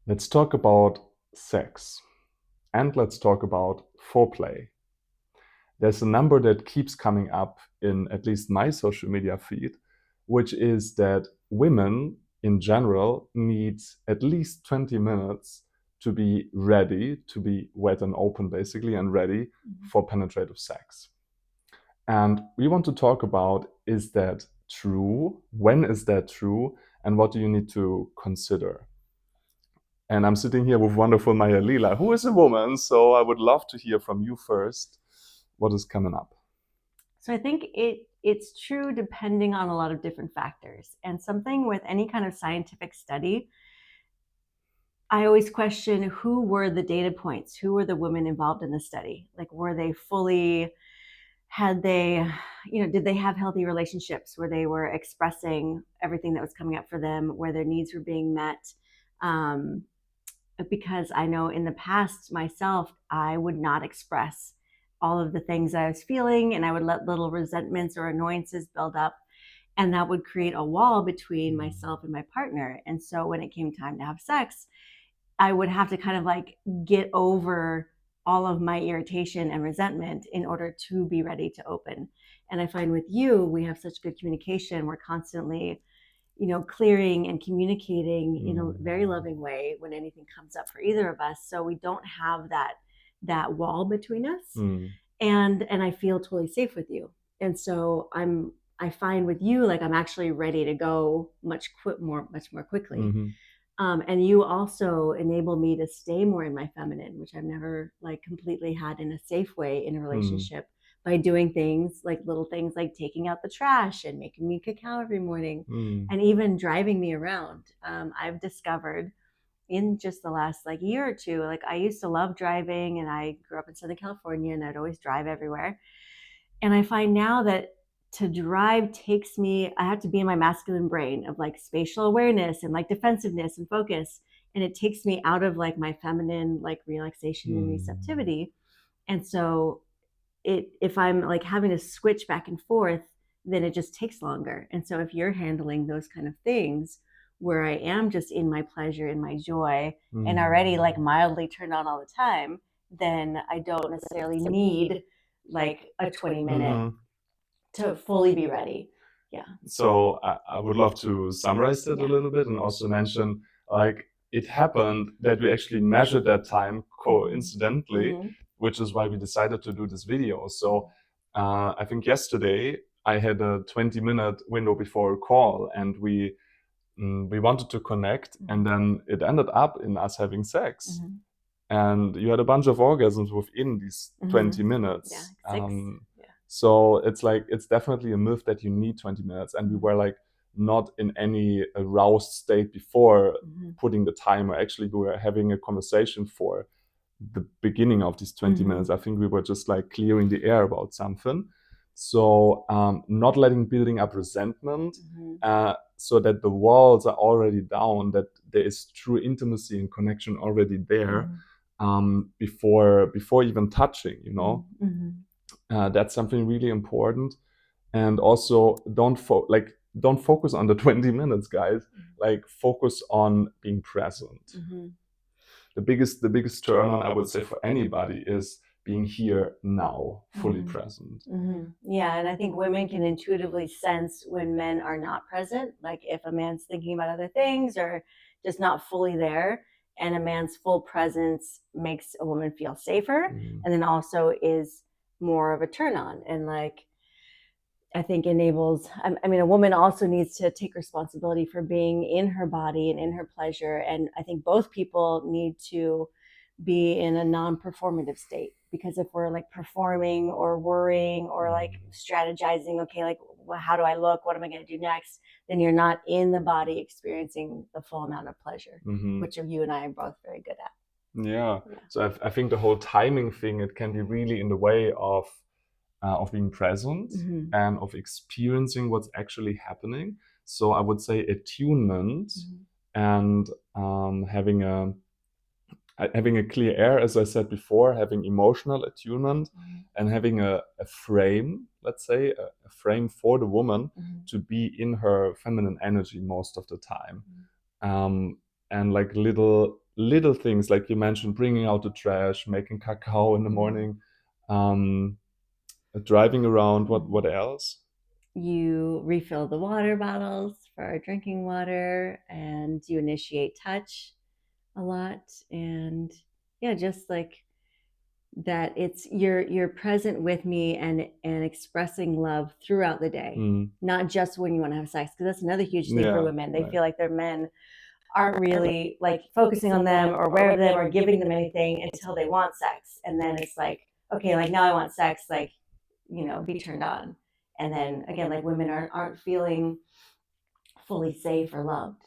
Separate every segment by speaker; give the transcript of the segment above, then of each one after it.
Speaker 1: Let's talk about sex and let's talk about foreplay. There's a number that keeps coming up in at least my social media feed, which is that women in general need at least 20 minutes to be ready, to be wet and open basically, and ready for penetrative sex. And we want to talk about, is that true? When is that true? And what do you need to consider? And I'm sitting here with wonderful Maya Lila, who is a woman. So I would love to hear from you first. What is coming up?
Speaker 2: So I think it's true depending on a lot of different factors. And something with any kind of scientific study, I always question who were the data points, who were the women involved in the study? Like, were they fully, had they, did they have healthy relationships where they were expressing everything that was coming up for them, where their needs were being met? Because I know in the past myself, I would not express all of the things I was feeling, and I would let little resentments or annoyances build up, and that would create a wall between myself and my partner. And so when it came time to have sex, I would have to kind of like get over all of my irritation and resentment in order to be ready to open. And I find with you, we have such good communication. We're constantly, clearing and communicating in a very loving way when anything comes up for either of us. So we don't have that wall between us. And I feel totally safe with you. And so I find with you, like, I'm actually ready to go much more quickly. And you also enable me to stay more in my feminine, which I've never like completely had in a safe way in a relationship, by doing things like little things like taking out the trash and making me cacao every morning, and even driving me around. I've discovered in just the last like year or two, like, I used to love driving, and I grew up in Southern California, and I'd always drive everywhere. And I find now that to drive takes me, I have to be in my masculine brain of like spatial awareness and like defensiveness and focus. And it takes me out of like my feminine, like relaxation and receptivity. And so if I'm like having to switch back and forth, then it just takes longer. And so if you're handling those kind of things where I am just in my pleasure, in my joy, and already like mildly turned on all the time, then I don't necessarily need like a 20-minute to fully be ready. Yeah.
Speaker 1: So I would love to summarize that a little bit and also mention, like, it happened that we actually measured that time coincidentally, which is why we decided to do this video. So I think yesterday I had a 20-minute window before a call, and we wanted to connect, and then it ended up in us having sex. And you had a bunch of orgasms within these 20 minutes.
Speaker 2: Yeah, 6.
Speaker 1: So it's like, it's definitely a myth that you need 20 minutes. And we were like not in any aroused state before putting the timer. Actually, we were having a conversation for the beginning of these 20 minutes. I think we were just like clearing the air about something. So not letting building up resentment, so that the walls are already down, that there is true intimacy and connection already there, before even touching, that's something really important. And also don't focus on the 20 minutes, guys. Like, focus on being present. The biggest turn on, I would say, for anybody is being here now, fully present.
Speaker 2: Yeah, and I think women can intuitively sense when men are not present. Like, if a man's thinking about other things or just not fully there, and a man's full presence makes a woman feel safer, and then also is more of a turn on, and like, I think enables, I mean, a woman also needs to take responsibility for being in her body and in her pleasure. And I think both people need to be in a non-performative state, because if we're like performing or worrying or like strategizing, okay, like, well, how do I look? What am I going to do next? Then you're not in the body experiencing the full amount of pleasure, which you and I are both very good at.
Speaker 1: Yeah. So I think the whole timing thing, it can be really in the way of being present and of experiencing what's actually happening. So I would say attunement and having a clear air, as I said before, having emotional attunement, and having a frame, let's say, a frame for the woman to be in her feminine energy most of the time. And like little little things, like you mentioned, bringing out the trash, making cacao in the morning, driving around. What else?
Speaker 2: You refill the water bottles for our drinking water, and you initiate touch a lot. And yeah, just like that, it's you're present with me and expressing love throughout the day, not just when you want to have sex, because that's another huge thing for women. They feel like their men aren't really like focusing on them or aware of them or giving them anything until they want sex, and then it's like, okay, like now I want sex, like, be turned on. And then again, like, women aren't feeling fully safe or loved.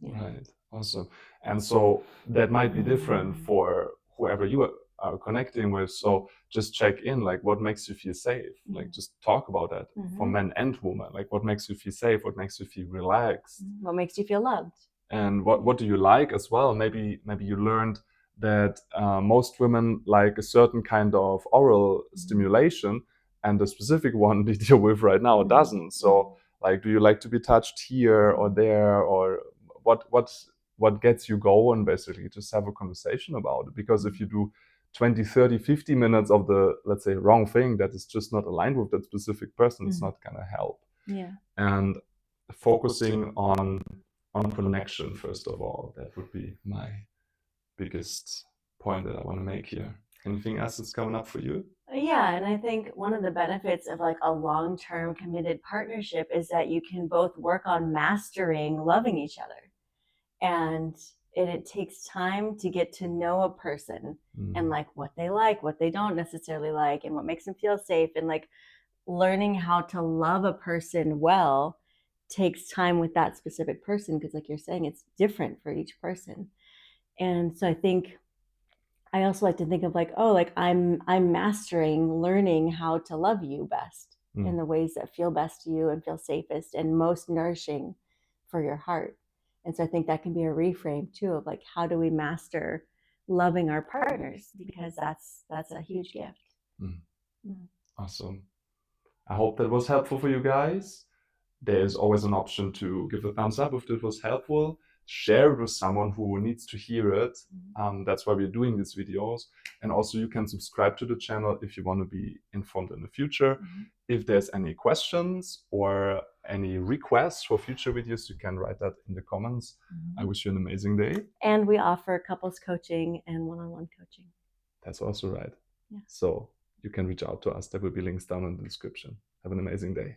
Speaker 1: Right. Awesome. And so that might be different for whoever you are connecting with. So just check in, like, what makes you feel safe? Like, just talk about that for men and women. Like, what makes you feel safe? What makes you feel relaxed?
Speaker 2: What makes you feel loved?
Speaker 1: And what do you like as well? Maybe you learned that most women like a certain kind of oral stimulation, and the specific one we deal with right now doesn't. So, like, do you like to be touched here or there, or what gets you going? Basically, just have a conversation about it. Because if you do 20, 30, 50 minutes of the, let's say, wrong thing that is just not aligned with that specific person, it's not gonna help. And focusing on connection, first of all, that would be my biggest point that I want to make here. Anything else that's coming up for you?
Speaker 2: Yeah, and I think one of the benefits of like a long-term committed partnership is that you can both work on mastering loving each other. And it takes time to get to know a person and like what they don't necessarily like, and what makes them feel safe. And like learning how to love a person well takes time with that specific person, because like you're saying, it's different for each person. And so I think I also like to think of like, oh, like I'm learning how to love you best in the ways that feel best to you and feel safest and most nourishing for your heart. And so I think that can be a reframe too of like, how do we master loving our partners? Because that's a huge gift.
Speaker 1: Awesome. I hope that was helpful for you guys. There is always an option to give a thumbs up if it was helpful. Share it with someone who needs to hear it. That's why we're doing these videos. And also you can subscribe to the channel if you want to be informed in the future. If there's any questions or any requests for future videos, you can write that in the comments. I wish you an amazing day.
Speaker 2: And we offer couples coaching and one-on-one coaching.
Speaker 1: That's also right. So you can reach out to us. There will be links down in the description. Have an amazing day.